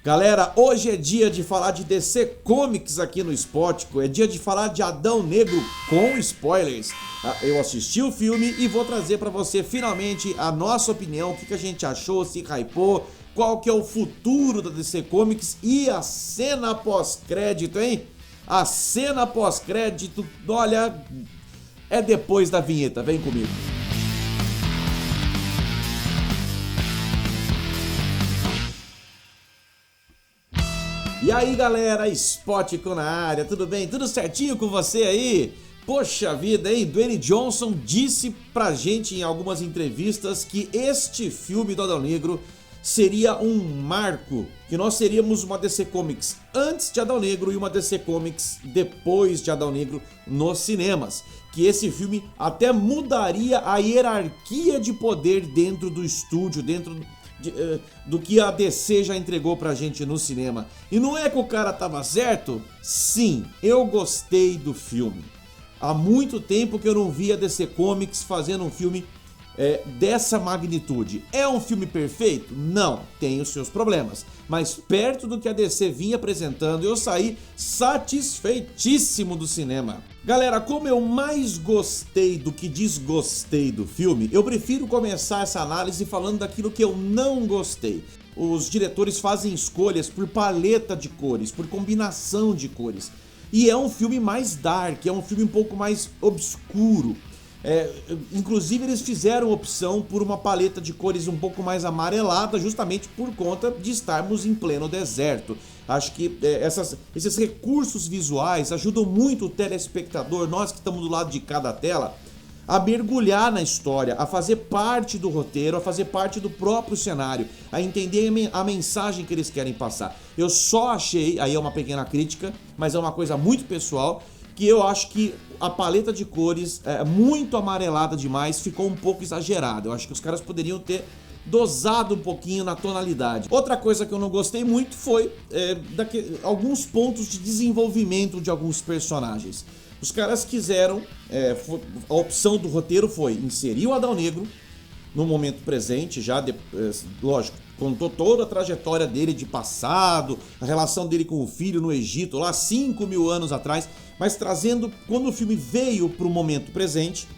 Galera, hoje é dia de falar de DC Comics aqui no Spótico, é dia de falar de Adão Negro com spoilers. Eu assisti o filme e vou trazer pra você finalmente a nossa opinião, o que a gente achou, se hypou, qual que é o futuro da DC Comics e a cena pós-crédito, hein? A cena pós-crédito, olha, é depois da vinheta, vem comigo. E aí galera, Spótico na área, tudo bem? Tudo certinho com você aí? Poxa vida, hein? Dwayne Johnson disse pra gente em algumas entrevistas que este filme do Adão Negro seria um marco, que nós seríamos uma DC Comics antes de Adão Negro e uma DC Comics depois de Adão Negro nos cinemas. Que esse filme até mudaria a hierarquia de poder dentro do estúdio, dentro do que a DC já entregou pra gente no cinema. E não é que o cara tava certo? Sim, eu gostei do filme. Há muito tempo que eu não via a DC Comics fazendo um filme dessa magnitude. É um filme perfeito? Não, tem os seus problemas. Mas perto do que a DC vinha apresentando, eu saí satisfeitíssimo do cinema. Galera, como eu mais gostei do que desgostei do filme, eu prefiro começar essa análise falando daquilo que eu não gostei. Os diretores fazem escolhas por paleta de cores, por combinação de cores. E é um filme mais dark, é um filme um pouco mais obscuro. Inclusive eles fizeram opção por uma paleta de cores um pouco mais amarelada, justamente por conta de estarmos em pleno deserto. Acho que esses recursos visuais ajudam muito o telespectador, nós que estamos do lado de cada tela, a mergulhar na história, a fazer parte do roteiro, a fazer parte do próprio cenário, a entender a mensagem que eles querem passar. Eu só achei, aí é uma pequena crítica, mas é uma coisa muito pessoal, que eu acho que a paleta de cores muito amarelada demais, ficou um pouco exagerada. Eu acho que os caras poderiam ter dosado um pouquinho na tonalidade. Outra coisa que eu não gostei muito foi alguns pontos de desenvolvimento de alguns personagens. Os caras quiseram, a opção do roteiro foi inserir o Adão Negro no momento presente, lógico, contou toda a trajetória dele de passado, a relação dele com o filho no Egito, lá 5.000 anos atrás, mas trazendo, quando o filme veio para o momento presente,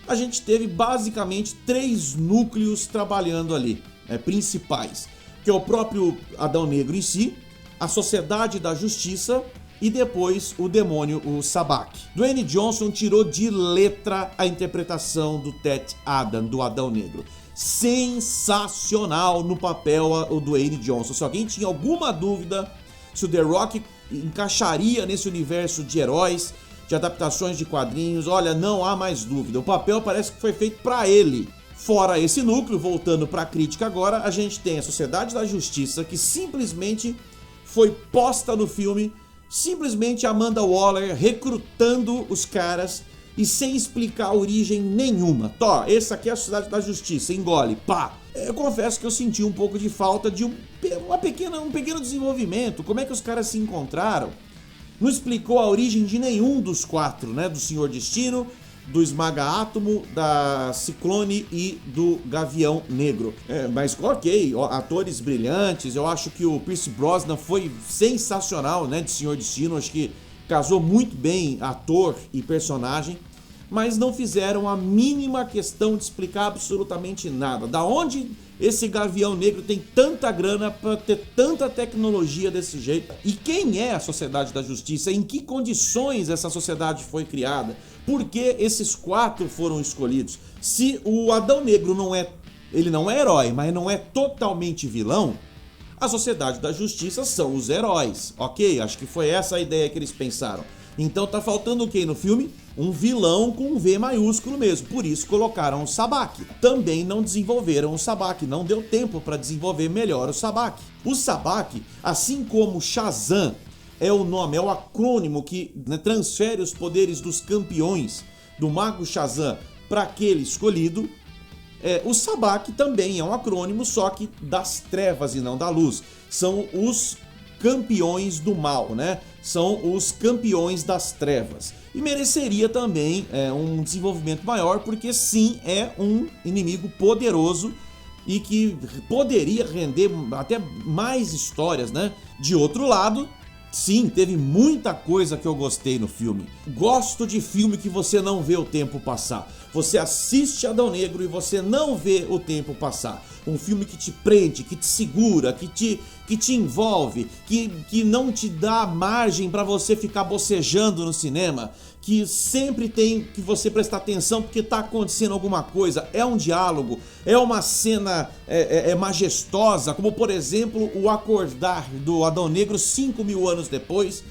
a gente teve basicamente 3 núcleos trabalhando ali, principais, que é o próprio Adão Negro em si, a Sociedade da Justiça e depois o demônio, o Sabbac. Dwayne Johnson tirou de letra a interpretação do Teth Adam, do Adão Negro. Sensacional no papel o Dwayne Johnson. Se alguém tinha alguma dúvida se o The Rock encaixaria nesse universo de heróis, de adaptações de quadrinhos, olha, não há mais dúvida. O papel parece que foi feito para ele. Fora esse núcleo, voltando para a crítica agora, a gente tem a Sociedade da Justiça, que simplesmente foi posta no filme, simplesmente Amanda Waller recrutando os caras e sem explicar a origem nenhuma. Esse aqui é a Sociedade da Justiça, engole, pá. Eu confesso que eu senti um pouco de falta de um pequeno desenvolvimento. Como é que os caras se encontraram? Não explicou a origem de nenhum dos 4, né? Do Senhor Destino, do Esmaga-Átomo, da Ciclone e do Gavião Negro. Mas ok, atores brilhantes, eu acho que o Pierce Brosnan foi sensacional, né? De Senhor Destino, acho que casou muito bem ator e personagem, mas não fizeram a mínima questão de explicar absolutamente nada. Da onde esse Gavião Negro tem tanta grana para ter tanta tecnologia desse jeito? E quem é a Sociedade da Justiça? Em que condições essa sociedade foi criada? Por que esses 4 foram escolhidos? Se o Adão Negro não é herói, mas não é totalmente vilão, a Sociedade da Justiça são os heróis, ok? Acho que foi essa a ideia que eles pensaram. Então tá faltando o que no filme? Um vilão com um V maiúsculo mesmo, por isso colocaram o Sabbac. Também não desenvolveram o Sabbac, não deu tempo para desenvolver melhor o Sabbac. O Sabbac, assim como Shazam, é o acrônimo que transfere os poderes dos campeões do Mago Shazam para aquele escolhido. O Sabbac também é um acrônimo, só que das trevas e não da luz. São os campeões do mal, né? São os campeões das trevas. E mereceria também um desenvolvimento maior, porque sim, é um inimigo poderoso e que poderia render até mais histórias, né? De outro lado, sim, teve muita coisa que eu gostei no filme. Gosto de filme que você não vê o tempo passar. Você assiste Adão Negro e você não vê o tempo passar. Um filme que te prende, que te segura, que te envolve, que não te dá margem para você ficar bocejando no cinema, que sempre tem que você prestar atenção porque tá acontecendo alguma coisa. É um diálogo, é uma cena majestosa, como por exemplo o acordar do Adão Negro 5.000 anos depois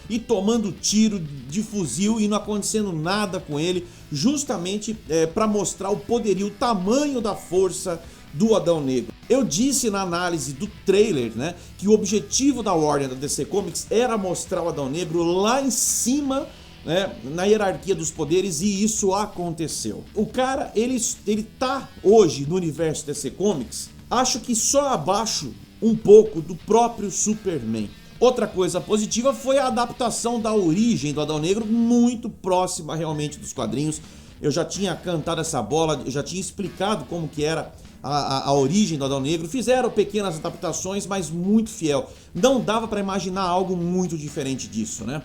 e tomando tiro de fuzil e não acontecendo nada com ele, justamente para mostrar o poderio, o tamanho da força do Adão Negro. Eu disse na análise do trailer, né, que o objetivo da Warner, da DC Comics, era mostrar o Adão Negro lá em cima, né, na hierarquia dos poderes, e isso aconteceu. O cara, ele tá hoje no universo DC Comics, acho que só abaixo um pouco do próprio Superman. Outra coisa positiva foi a adaptação da origem do Adão Negro, muito próxima realmente dos quadrinhos. Eu já tinha cantado essa bola, eu já tinha explicado como que era a origem do Adão Negro. Fizeram pequenas adaptações, mas muito fiel. Não dava para imaginar algo muito diferente disso, né?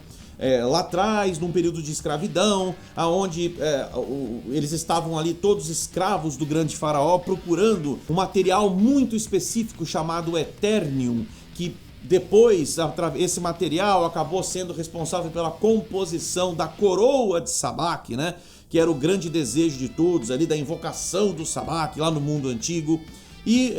Lá atrás, num período de escravidão, onde eles estavam ali todos escravos do grande faraó, procurando um material muito específico chamado Eternium, que depois esse material acabou sendo responsável pela composição da coroa de Sabbac, né? Que era o grande desejo de todos ali, da invocação do Sabbac lá no mundo antigo. E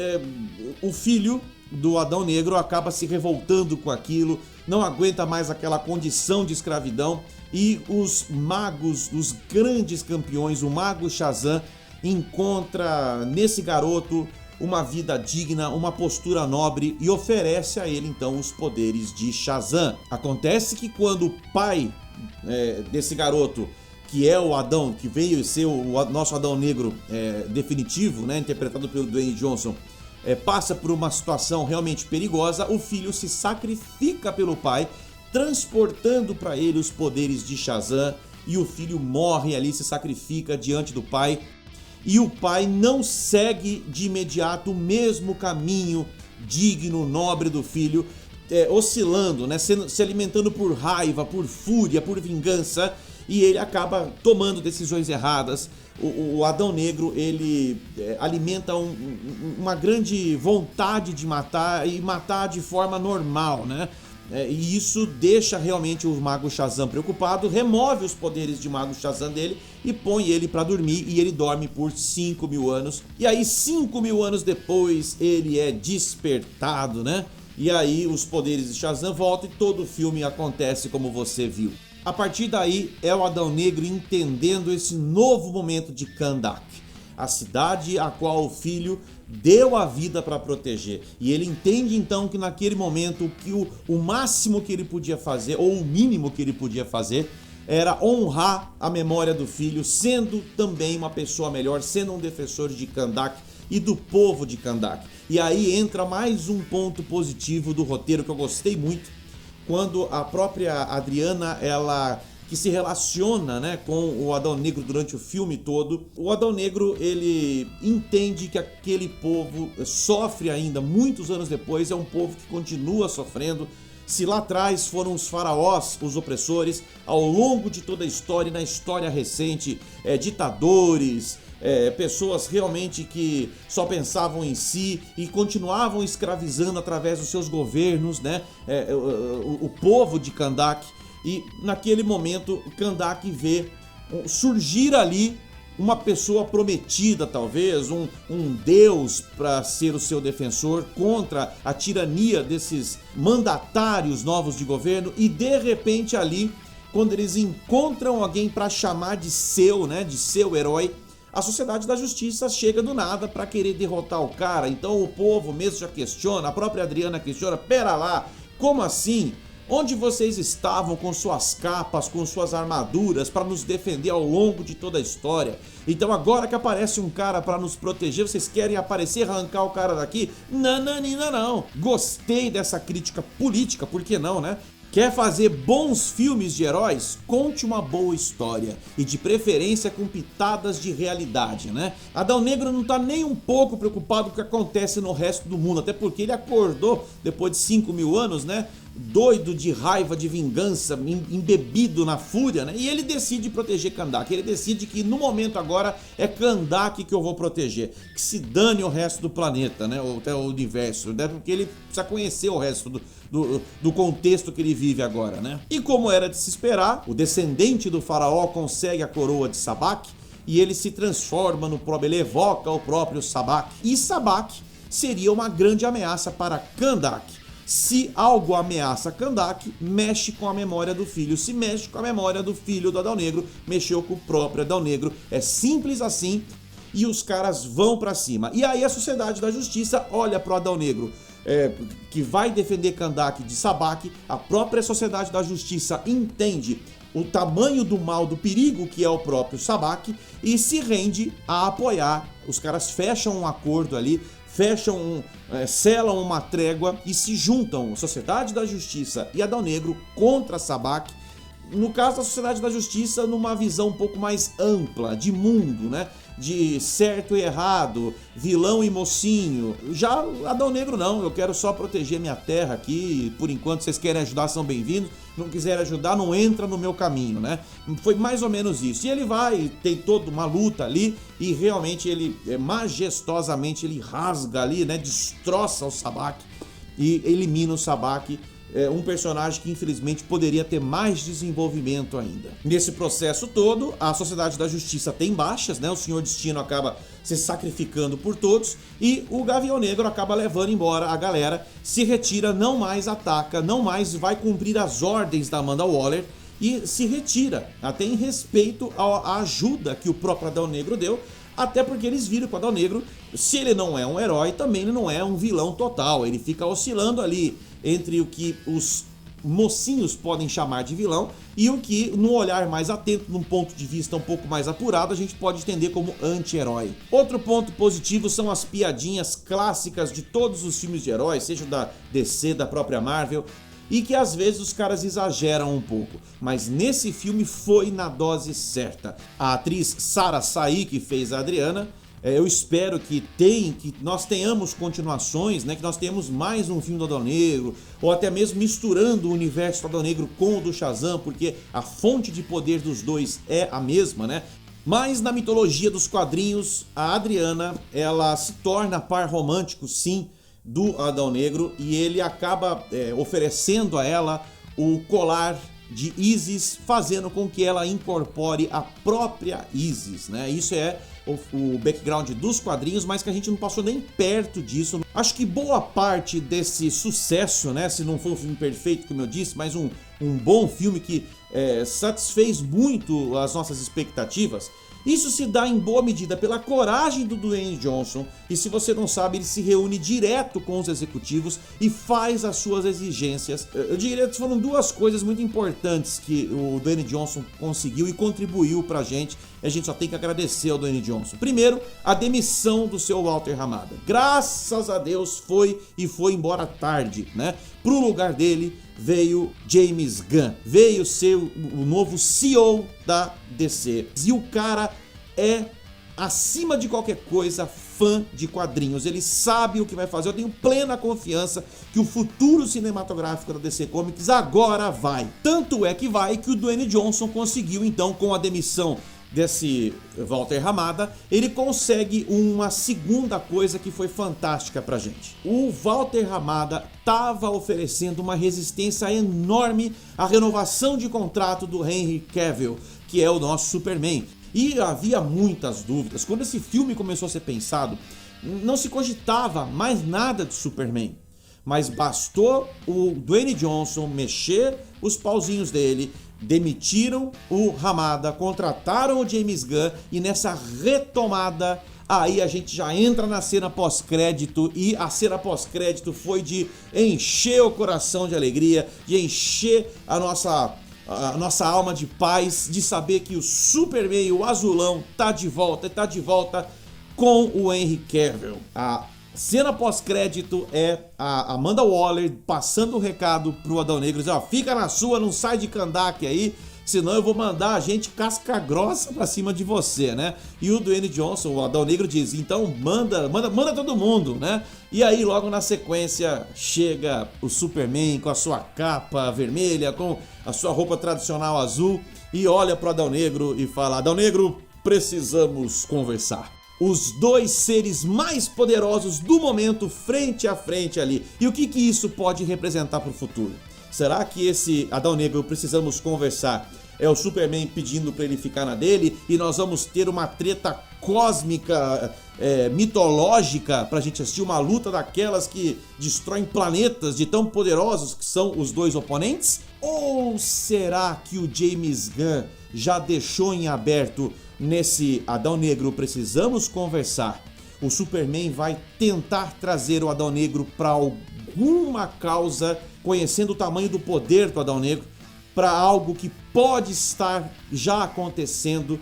o filho do Adão Negro acaba se revoltando com aquilo, não aguenta mais aquela condição de escravidão, e os magos, os grandes campeões, o mago Shazam, encontra nesse garoto uma vida digna, uma postura nobre, e oferece a ele então os poderes de Shazam. Acontece que quando o pai desse garoto, que é o Adão, que veio ser o nosso Adão Negro definitivo, né, interpretado pelo Dwayne Johnson, passa por uma situação realmente perigosa, o filho se sacrifica pelo pai, transportando para ele os poderes de Shazam, e o filho morre ali, se sacrifica diante do pai, e o pai não segue de imediato o mesmo caminho digno, nobre do filho, oscilando, né, se alimentando por raiva, por fúria, por vingança, e ele acaba tomando decisões erradas. O Adão Negro, ele alimenta uma grande vontade de matar, e matar de forma normal, né? E isso deixa realmente o Mago Shazam preocupado, remove os poderes de Mago Shazam dele e põe ele pra dormir, e ele dorme por 5.000 anos. E aí 5.000 anos depois ele é despertado, né? E aí os poderes de Shazam voltam e todo o filme acontece como você viu. A partir daí é o Adão Negro entendendo esse novo momento de Kahndaq, a cidade a qual o filho deu a vida para proteger. E ele entende então que naquele momento que o máximo que ele podia fazer, ou o mínimo que ele podia fazer, era honrar a memória do filho, sendo também uma pessoa melhor, sendo um defensor de Kahndaq e do povo de Kahndaq. E aí entra mais um ponto positivo do roteiro que eu gostei muito, quando a própria Adriana, ela que se relaciona, né, com o Adão Negro durante o filme todo. O Adão Negro, ele entende que aquele povo sofre ainda, muitos anos depois, é um povo que continua sofrendo. Se lá atrás foram os faraós os opressores, ao longo de toda a história e na história recente, ditadores, pessoas realmente que só pensavam em si e continuavam escravizando através dos seus governos, né, o povo de Kahndaq. E naquele momento Kahndaq vê surgir ali uma pessoa prometida, talvez, um deus para ser o seu defensor contra a tirania desses mandatários novos de governo. E de repente ali, quando eles encontram alguém para chamar de seu, né, de seu herói, a Sociedade da Justiça chega do nada para querer derrotar o cara. Então o povo mesmo já questiona, a própria Adriana questiona: pera lá, como assim? Onde vocês estavam com suas capas, com suas armaduras para nos defender ao longo de toda a história? Então agora que aparece um cara para nos proteger, vocês querem aparecer, arrancar o cara daqui? Não. Gostei dessa crítica política, por que não, né? Quer fazer bons filmes de heróis? Conte uma boa história e de preferência com pitadas de realidade, né? Adão Negro não tá nem um pouco preocupado com o que acontece no resto do mundo, até porque ele acordou depois de 5.000 anos, né? Doido de raiva, de vingança, embebido na fúria, né? E ele decide proteger Kahndaq. Ele decide que no momento agora é Kahndaq que eu vou proteger. Que se dane o resto do planeta, né? Ou até o universo, né? Porque ele precisa conhecer o resto do contexto que ele vive agora, né? E como era de se esperar, o descendente do faraó consegue a coroa de Sabak e ele se transforma no próprio, ele evoca o próprio Sabak. E Sabak seria uma grande ameaça para Kahndaq. Se algo ameaça Kahndaq, mexe com a memória do filho. Se mexe com a memória do filho do Adão Negro, mexeu com o próprio Adão Negro. É simples assim e os caras vão pra cima. E aí a Sociedade da Justiça olha pro Adão Negro, que vai defender Kahndaq de Sabak. A própria Sociedade da Justiça entende o tamanho do mal, do perigo que é o próprio Sabak e se rende a apoiar. Os caras fecham um acordo ali, selam uma trégua e se juntam, Sociedade da Justiça e Adão Negro, contra Sabak. No caso da Sociedade da Justiça, numa visão um pouco mais ampla, de mundo, né? De certo e errado, vilão e mocinho. Já Adão Negro não, eu quero só proteger minha terra aqui, por enquanto vocês querem ajudar, são bem-vindos, não quiserem ajudar, não entra no meu caminho, né? Foi mais ou menos isso. E ele vai, tem toda uma luta ali, e realmente ele, majestosamente, ele rasga ali, né? Destroça o Sabak e elimina o Sabak. Um personagem que infelizmente poderia ter mais desenvolvimento ainda. Nesse processo todo, a Sociedade da Justiça tem baixas, né? O Senhor Destino acaba se sacrificando por todos e o Gavião Negro acaba levando embora a galera, se retira, não mais ataca, não mais vai cumprir as ordens da Amanda Waller e se retira, até em respeito à ajuda que o próprio Adão Negro deu. Até porque eles viram que o Adão Negro, se ele não é um herói, também ele não é um vilão total. Ele fica oscilando ali entre o que os mocinhos podem chamar de vilão e o que, no olhar mais atento, num ponto de vista um pouco mais apurado, a gente pode entender como anti-herói. Outro ponto positivo são as piadinhas clássicas de todos os filmes de heróis, seja da DC, da própria Marvel, e que às vezes os caras exageram um pouco, mas nesse filme foi na dose certa. A atriz Sarah Sahi, que fez a Adriana, eu espero que nós tenhamos continuações, né? Que nós tenhamos mais um filme do Adão Negro, ou até mesmo misturando o universo do Adão Negro com o do Shazam, porque a fonte de poder dos dois é a mesma, né? Mas na mitologia dos quadrinhos, a Adriana, ela se torna par romântico, sim, do Adão Negro, e ele acaba oferecendo a ela o colar de Isis, fazendo com que ela incorpore a própria Isis, né? Isso é o background dos quadrinhos, mas que a gente não passou nem perto disso. Acho que boa parte desse sucesso, né, se não for um filme perfeito, como eu disse, mas um bom filme que satisfez muito as nossas expectativas, isso se dá em boa medida pela coragem do Dwayne Johnson, e se você não sabe, ele se reúne direto com os executivos e faz as suas exigências. Eu diria que foram duas coisas muito importantes que o Dwayne Johnson conseguiu e contribuiu pra gente. A gente só tem que agradecer ao Dwayne Johnson. Primeiro, a demissão do seu Walter Hamada. Graças a Deus foi embora tarde, né? Pro lugar dele veio James Gunn, veio ser o novo CEO da DC. E o cara é, acima de qualquer coisa, fã de quadrinhos. Ele sabe o que vai fazer. Eu tenho plena confiança que o futuro cinematográfico da DC Comics agora vai. Tanto é que vai que o Dwayne Johnson conseguiu, então, com a demissão desse Walter Hamada, ele consegue uma segunda coisa que foi fantástica pra gente. O Walter Hamada estava oferecendo uma resistência enorme à renovação de contrato do Henry Cavill, que é o nosso Superman. E havia muitas dúvidas. Quando esse filme começou a ser pensado, não se cogitava mais nada de Superman. Mas bastou o Dwayne Johnson mexer os pauzinhos dele, demitiram o Hamada, contrataram o James Gunn e nessa retomada aí a gente já entra na cena pós-crédito e a cena pós-crédito foi de encher o coração de alegria, de encher a nossa alma de paz, de saber que o Superman, o azulão, tá de volta com o Henry Cavill. A Cena pós-crédito é a Amanda Waller passando o recado pro Adão Negro, dizendo, ó, fica na sua, não sai de Kahndaq aí, senão eu vou mandar a gente casca grossa pra cima de você, né? E o Dwayne Johnson, o Adão Negro, diz, então manda todo mundo, né? E aí logo na sequência chega o Superman com a sua capa vermelha, com a sua roupa tradicional azul e olha pro Adão Negro e fala, Adão Negro, precisamos conversar. Os dois seres mais poderosos do momento frente a frente ali. E o que isso pode representar para o futuro? Será que esse Adão Negro, precisamos conversar, é o Superman pedindo para ele ficar na dele e nós vamos ter uma treta cósmica, mitológica, pra gente assistir uma luta daquelas que destroem planetas de tão poderosos que são os dois oponentes? Ou será que o James Gunn já deixou em aberto nesse Adão Negro precisamos conversar? O Superman vai tentar trazer o Adão Negro para alguma causa, conhecendo o tamanho do poder do Adão Negro, para algo que pode estar já acontecendo,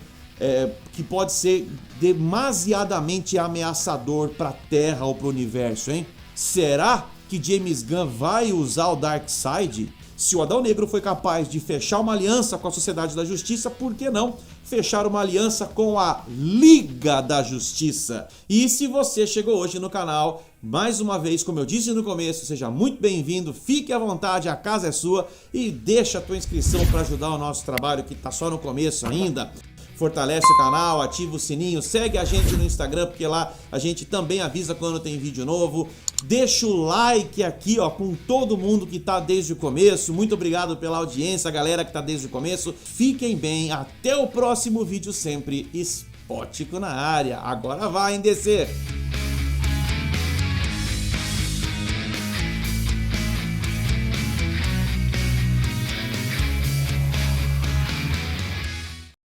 que pode ser demasiadamente ameaçador para a Terra ou para o universo, hein? Será que James Gunn vai usar o Darkseid? Se o Adão Negro foi capaz de fechar uma aliança com a Sociedade da Justiça, por que não fechar uma aliança com a Liga da Justiça? E se você chegou hoje no canal, mais uma vez, como eu disse no começo, seja muito bem-vindo, fique à vontade, a casa é sua e deixa a tua inscrição para ajudar o nosso trabalho que está só no começo ainda. Fortalece o canal, ativa o sininho, segue a gente no Instagram, porque lá a gente também avisa quando tem vídeo novo. Deixa o like aqui, ó, com todo mundo que tá desde o começo. Muito obrigado pela audiência, galera que tá desde o começo. Fiquem bem, até o próximo vídeo sempre. Spótico na área. Agora vai, hein, DC!